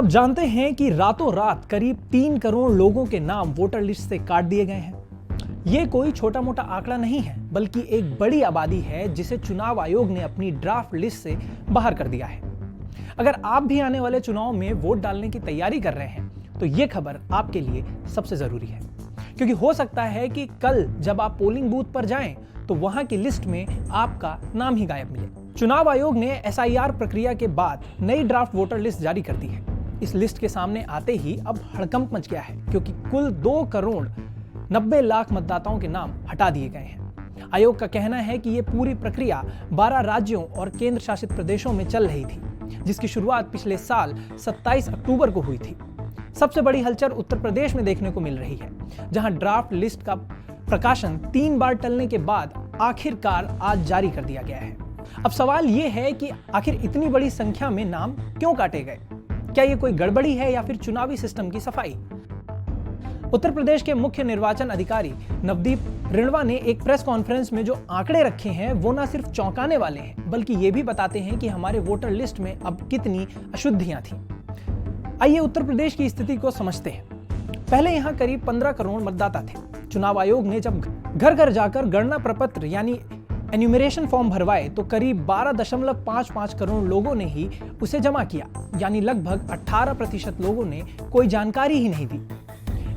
आप जानते हैं कि रातों रात करीब 3 करोड़ लोगों के नाम वोटर लिस्ट से काट दिए गए हैं। ये कोई छोटा मोटा आंकड़ा नहीं है, बल्कि एक बड़ी आबादी है जिसे चुनाव आयोग ने अपनी ड्राफ्ट लिस्ट से बाहर कर दिया है। अगर आप भी आने वाले चुनाव में वोट डालने की तैयारी कर रहे हैं तो ये खबर आपके लिए सबसे जरूरी है, क्योंकि हो सकता है कि कल जब आप पोलिंग बूथ पर जाएं तो वहां की लिस्ट में आपका नाम ही गायब मिले। चुनाव आयोग ने SIR प्रक्रिया के बाद नई ड्राफ्ट वोटर लिस्ट जारी कर दी है। इस लिस्ट के सामने आते ही अब हड़कंप मच गया है, क्योंकि कुल 2 करोड़ 90 लाख मतदाताओं के नाम हटा दिए गए हैं। आयोग का कहना है कि ये पूरी प्रक्रिया 12 राज्यों और केंद्र शासित प्रदेशों में चल रही थी, जिसकी शुरुआत पिछले साल 27 अक्टूबर को हुई थी। सबसे बड़ी हलचल उत्तर प्रदेश में देखने को मिल रही है, जहां ड्राफ्ट लिस्ट का प्रकाशन 3 बार टलने के बाद आखिरकार आज जारी कर दिया गया है। अब सवाल यह है कि आखिर इतनी बड़ी संख्या में नाम क्यों काटे गए? क्या ये कोई गड़बड़ी है या फिर चुनावी सिस्टम की सफाई? उत्तर प्रदेश के मुख्य निर्वाचन अधिकारी नवदीप रिणवा ने एक प्रेस कॉन्फ्रेंस में जो आंकड़े रखे हैं वो न सिर्फ चौंकाने वाले हैं, बल्कि ये भी बताते हैं कि हमारे वोटर लिस्ट में अब कितनी अशुद्धियां थी। आइए उत्तर प्रदेश की स्थिति को समझते हैं। पहले यहाँ करीब 15 करोड़ मतदाता थे। चुनाव आयोग ने जब घर घर जाकर गणना प्रपत्र यानी एन्यूमरेशन फॉर्म भरवाए तो करीब 12.55 करोड़ लोगों ने ही उसे जमा किया, यानी लगभग 18% लोगों ने कोई जानकारी ही नहीं दी।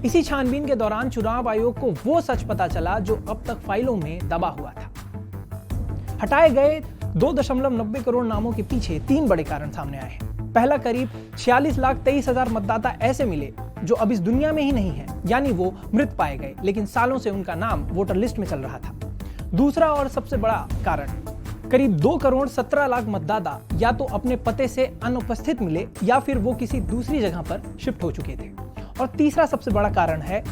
इसी छानबीन के दौरान चुनाव आयोग को वो सच पता चला जो अब तक फाइलों में दबा हुआ था। हटाए गए 2.90 करोड़ नामों के पीछे 3 बड़े कारण सामने आए हैं। पहला, करीब 46,23,000 मतदाता ऐसे मिले जो अब इस दुनिया में ही नहीं है, यानी वो मृत पाए गए, लेकिन सालों से उनका नाम वोटर लिस्ट में चल रहा था। दूसरा और सबसे बड़ा कारण, करीब 2 करोड़ 17 लाख मतदाता या तो अपने पते से अनुपस्थित मिले या फिर वो किसी दूसरी जगह पर शिफ्ट हो चुके थे। और तीसरा सबसे बड़ा कारण है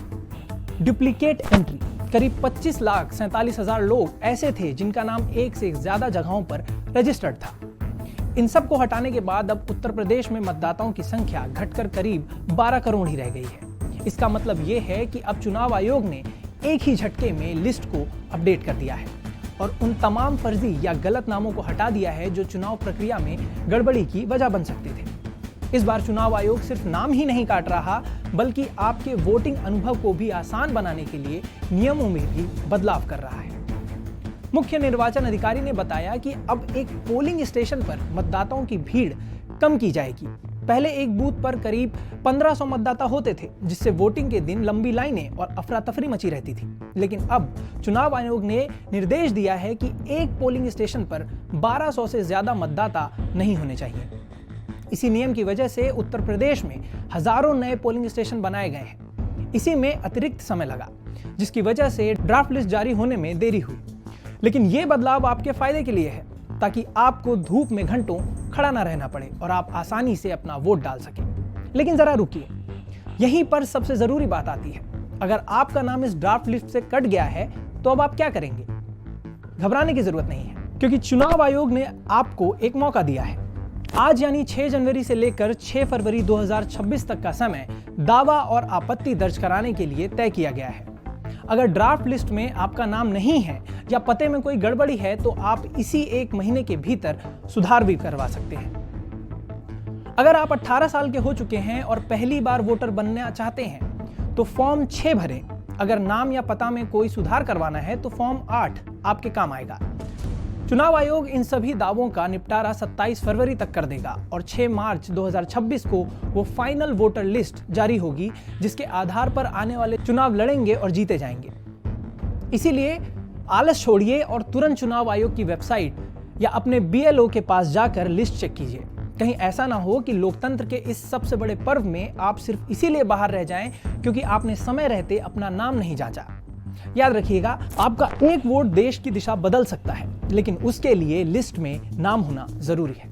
डुप्लीकेट एंट्री। करीब 25,47,000 लोग ऐसे थे जिनका नाम एक से ज्यादा जगहों पर रजिस्टर्ड था। इन सब को हटाने के बाद अब उत्तर प्रदेश में मतदाताओं की संख्या घटकर करीब 12 करोड़ ही रह गई है। इसका मतलब ये है कि अब चुनाव आयोग ने एक ही झटके में लिस्ट को अपडेट कर दिया है और उन तमाम फर्जी या गलत नामों को हटा दिया है जो चुनाव प्रक्रिया में गड़बड़ी की वजह बन सकते थे। इस बार चुनाव आयोग सिर्फ नाम ही नहीं काट रहा, बल्कि आपके वोटिंग अनुभव को भी आसान बनाने के लिए नियमों में भी बदलाव कर रहा है। मुख्य निर्वाचन अधिकारी ने बताया कि अब एक पोलिंग स्टेशन पर मतदाताओं की भीड़ कम की जाएगी। पहले एक बूथ पर करीब 1500 मतदाता होते थे, जिससे वोटिंग के दिन लंबी लाइनें और अफरा तफरी मची रहती थी। लेकिन अब चुनाव आयोग ने निर्देश दिया है कि एक पोलिंग स्टेशन पर 1200 से ज्यादा मतदाता नहीं होने चाहिए। इसी नियम की वजह से उत्तर प्रदेश में हजारों नए पोलिंग स्टेशन बनाए गए हैं। इसी में अतिरिक्त समय लगा, जिसकी वजह से ड्राफ्ट लिस्ट जारी होने में देरी हुई। लेकिन ये बदलाव आपके फायदे के लिए है, ताकि आपको धूप में घंटों खड़ा ना रहना पड़े और आप आसानी से अपना वोट डाल सकें। लेकिन जरा रुकिए, यहीं पर सबसे जरूरी बात आती है। अगर आपका नाम इस ड्राफ्ट लिस्ट से कट गया है तो अब आप क्या करेंगे? घबराने की जरूरत नहीं है, क्योंकि चुनाव आयोग ने आपको एक मौका दिया है। आज यानी 6 जनवरी से लेकर 6 फरवरी 2026 तक का समय दावा और आपत्ति दर्ज कराने के लिए तय किया गया है। अगर ड्राफ्ट लिस्ट में आपका नाम नहीं है या पते में कोई गड़बड़ी है तो आप इसी 1 महीने के भीतर सुधार भी करवा सकते हैं। अगर आप 18 साल के हो चुके हैं और पहली बार वोटर बनना चाहते हैं तो फॉर्म 6 भरें। अगर नाम या पता में कोई सुधार करवाना है तो फॉर्म 8 आपके काम आएगा। चुनाव आयोग इन सभी दावों का निपटारा 27 फरवरी तक कर देगा और 6 मार्च 2026 को वो फाइनल वोटर लिस्ट जारी होगी, जिसके आधार पर आने वाले चुनाव लड़ेंगे और जीते जाएंगे। इसीलिए आलस छोड़िए और तुरंत चुनाव आयोग की वेबसाइट या अपने BLO के पास जाकर लिस्ट चेक कीजिए। कहीं ऐसा ना हो कि लोकतंत्र के इस सबसे बड़े पर्व में आप सिर्फ इसीलिए बाहर रह जाएं क्योंकि आपने समय रहते अपना नाम नहीं जांचा। याद रखिएगा, आपका एक वोट देश की दिशा बदल सकता है, लेकिन उसके लिए लिस्ट में नाम होना जरूरी है।